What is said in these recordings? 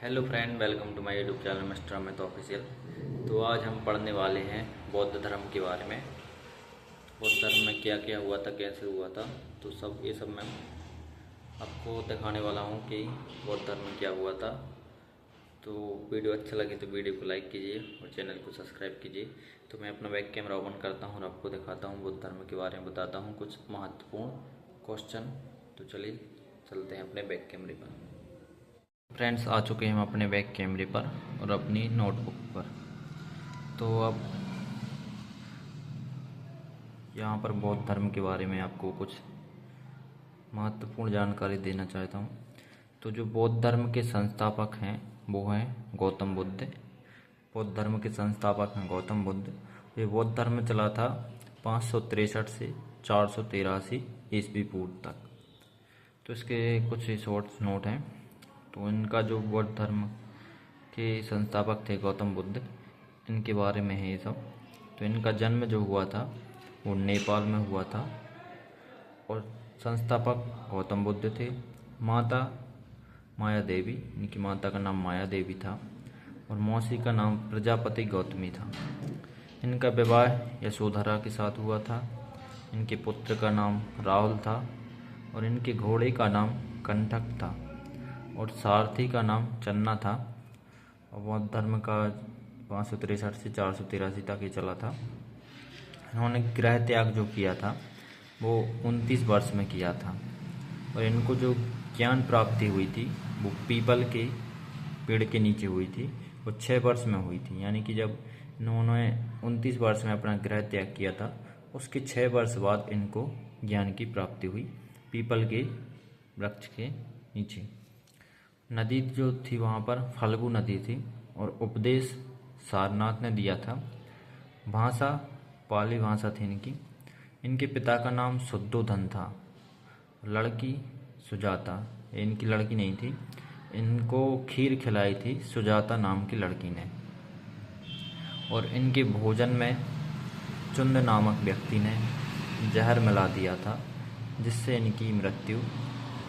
Hello friend, welcome to my YouTube channel mister Amit official. तो आज हम पढ़ने वाले हैं बौद्ध धर्म के बारे में। बौद्ध धर्म में क्या क्या हुआ था, कैसे हुआ था, तो ये सब मैं आपको दिखाने वाला हूँ कि बौद्ध धर्म में क्या हुआ था। तो वीडियो अच्छा लगे तो वीडियो को लाइक कीजिए और चैनल को सब्सक्राइब कीजिए। तो मैं अपना बैक कैमरा ओपन करता हूँ और आपको दिखाता हूँ, बौद्ध धर्म के बारे में बताता हूँ कुछ महत्वपूर्ण क्वेश्चन। तो चलिए चलते हैं अपने बैक कैमरे पर। फ्रेंड्स, आ चुके हैं हम अपने बैक कैमरे पर और अपनी नोटबुक पर। तो अब यहाँ पर बौद्ध धर्म के बारे में आपको कुछ महत्वपूर्ण जानकारी देना चाहता हूँ। तो जो बौद्ध धर्म के संस्थापक हैं वो हैं गौतम बुद्ध। बौद्ध धर्म के संस्थापक हैं गौतम बुद्ध। ये बौद्ध धर्म चला था 563 से 483 ईस्वी पूर्व तक। तो इसके कुछ शॉर्ट नोट हैं। तो इनका जो बौद्ध धर्म के संस्थापक थे गौतम बुद्ध, इनके बारे में है ये सब। तो इनका जन्म जो हुआ था वो नेपाल में हुआ था और संस्थापक गौतम बुद्ध थे। माता माया देवी, इनकी माता का नाम माया देवी था और मौसी का नाम प्रजापति गौतमी था। इनका विवाह यशोधरा के साथ हुआ था। इनके पुत्र का नाम राहुल था और इनके घोड़े का नाम कंटक था और सारथी का नाम चन्ना था। और बौद्ध धर्म का 563 से 483 तक ही चला था। इन्होंने गृह त्याग जो किया था वो 29 वर्ष में किया था और इनको जो ज्ञान प्राप्ति हुई थी वो पीपल के पेड़ के नीचे हुई थी। वो 6 वर्ष में हुई थी, यानी कि जब इन्होंने 29 वर्ष में अपना गृह त्याग किया था उसके 6 वर्ष बाद इनको ज्ञान की प्राप्ति हुई पीपल के वृक्ष के नीचे। नदी जो थी वहाँ पर फल्गु नदी थी और उपदेश सारनाथ ने दिया था। भाषा पाली भाषा थी इनकी। इनके पिता का नाम शुद्धोधन था। लड़की सुजाता, इनकी लड़की नहीं थी। इनको खीर खिलाई थी सुजाता नाम की लड़की ने। और इनके भोजन में चुंद नामक व्यक्ति ने जहर मिला दिया था जिससे इनकी मृत्यु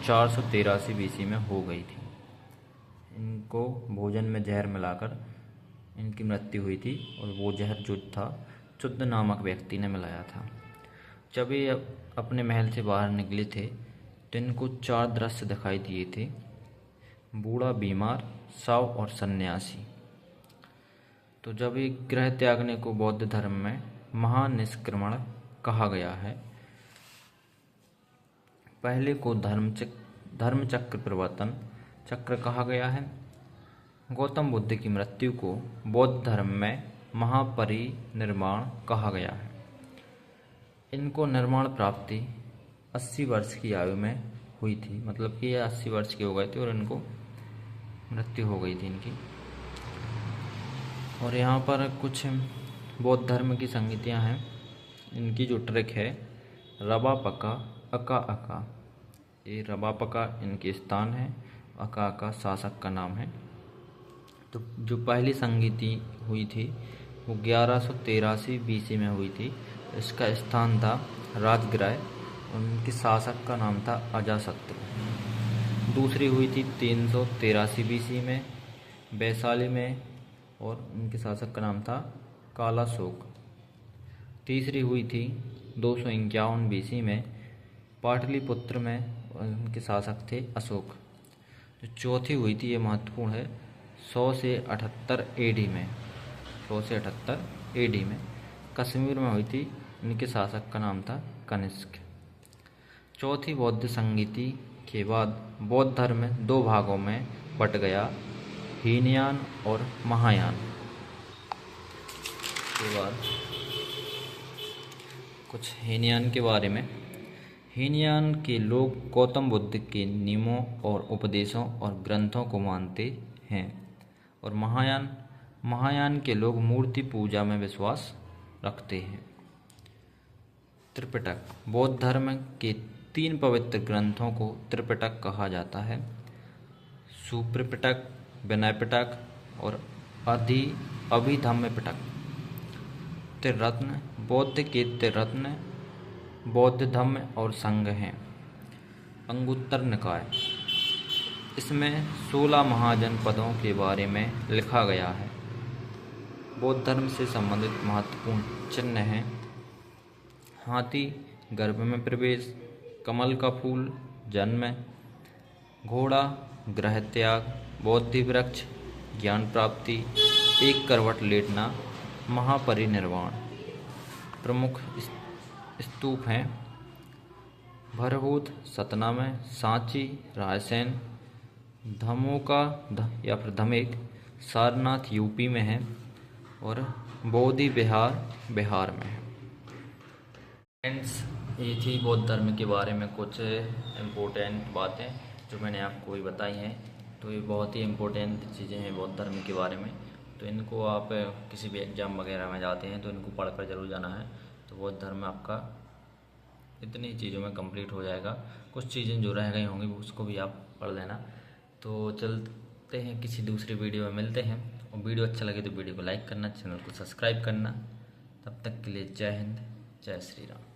483 बीसी में हो गई थी। इनको भोजन में जहर मिलाकर इनकी मृत्यु हुई थी और वो जहर जो था चुद्ध नामक व्यक्ति ने मिलाया था। जब ये अपने महल से बाहर निकले थे तो इनको 4 दृश्य दिखाई दिए थे: बूढ़ा, बीमार, साव और सन्यासी। तो जब ये गृह त्यागने को बौद्ध धर्म में महानिष्क्रमण कहा गया है। पहले को धर्मचक्र प्रवर्तन चक्र कहा गया है। गौतम बुद्ध की मृत्यु को बौद्ध धर्म में महापरिनिर्वाण कहा गया है। इनको निर्वाण प्राप्ति 80 वर्ष की आयु में हुई थी, मतलब कि ये 80 वर्ष के हो गए थे और इनको मृत्यु हो गई थी इनकी। और यहाँ पर कुछ बौद्ध धर्म की संगतियाँ हैं। इनकी जो ट्रिक है रबा पका अका अका, ये रबा पका इनके स्थान है, अका अका शासक का नाम है। तो जो पहली संगीति हुई थी वो 1183 बीसी में हुई थी। इसका स्थान था राजगृह और उनके शासक का नाम था अजातशत्रु। दूसरी हुई थी 383 बीसी में वैशाली में और उनके शासक का नाम था कालाशोक। तीसरी हुई थी 251 बीसी में पाटलिपुत्र में, उनके शासक थे अशोक। जो चौथी हुई थी ये महत्वपूर्ण है 100 से 78 एडी में, 100 से 78 एडी में कश्मीर में हुई थी। इनके शासक का नाम था कनिष्क। चौथी बौद्ध संगीति के बाद बौद्ध धर्म 2 भागों में बट गया, हीनयान और महायान। के बाद कुछ हीनयान के बारे में। हीनयान के लोग गौतम बुद्ध के नियमों और उपदेशों और ग्रंथों को मानते हैं और महायान के लोग मूर्ति पूजा में विश्वास रखते हैं। त्रिपिटक, बौद्ध धर्म के 3 पवित्र ग्रंथों को त्रिपिटक कहा जाता है: सुप्रपिटक, विनय पिटक और अभिधम्म पिटक। त्रिरत्न, बौद्ध के त्रिरत्न बौद्ध धम्म और संघ हैं। अंगुत्तर निकाय, इसमें 16 महाजनपदों के बारे में लिखा गया है। बौद्ध धर्म से संबंधित महत्वपूर्ण चिन्ह हैं: हाथी गर्भ में प्रवेश, कमल का फूल जन्म, घोड़ा ग्रह त्याग, बोधि वृक्ष ज्ञान प्राप्ति, एक करवट लेटना, महापरिनिर्वाण। प्रमुख स्तूप हैं भरहूत सतना में, सांची रायसेन, धमोका या फिर धमेक सारनाथ यूपी में है, और बोधि विहार बिहार में है। फ्रेंड्स, ये थी बौद्ध धर्म के बारे में कुछ इम्पोर्टेंट बातें जो मैंने आपको भी बताई हैं। तो ये बहुत ही इम्पोर्टेंट चीज़ें हैं बौद्ध धर्म के बारे में। तो इनको आप किसी भी एग्ज़ाम वगैरह में जाते हैं तो इनको पढ़कर ज़रूर जाना है। तो बौद्ध धर्म आपका इतनी चीज़ों में कंप्लीट हो जाएगा। कुछ चीज़ें जो रह गई होंगी उसको भी आप पढ़ लेना। तो चलते हैं, किसी दूसरी वीडियो में मिलते हैं। और वीडियो अच्छा लगे तो वीडियो को लाइक करना, चैनल को सब्सक्राइब करना। तब तक के लिए जय हिंद, जय श्री राम।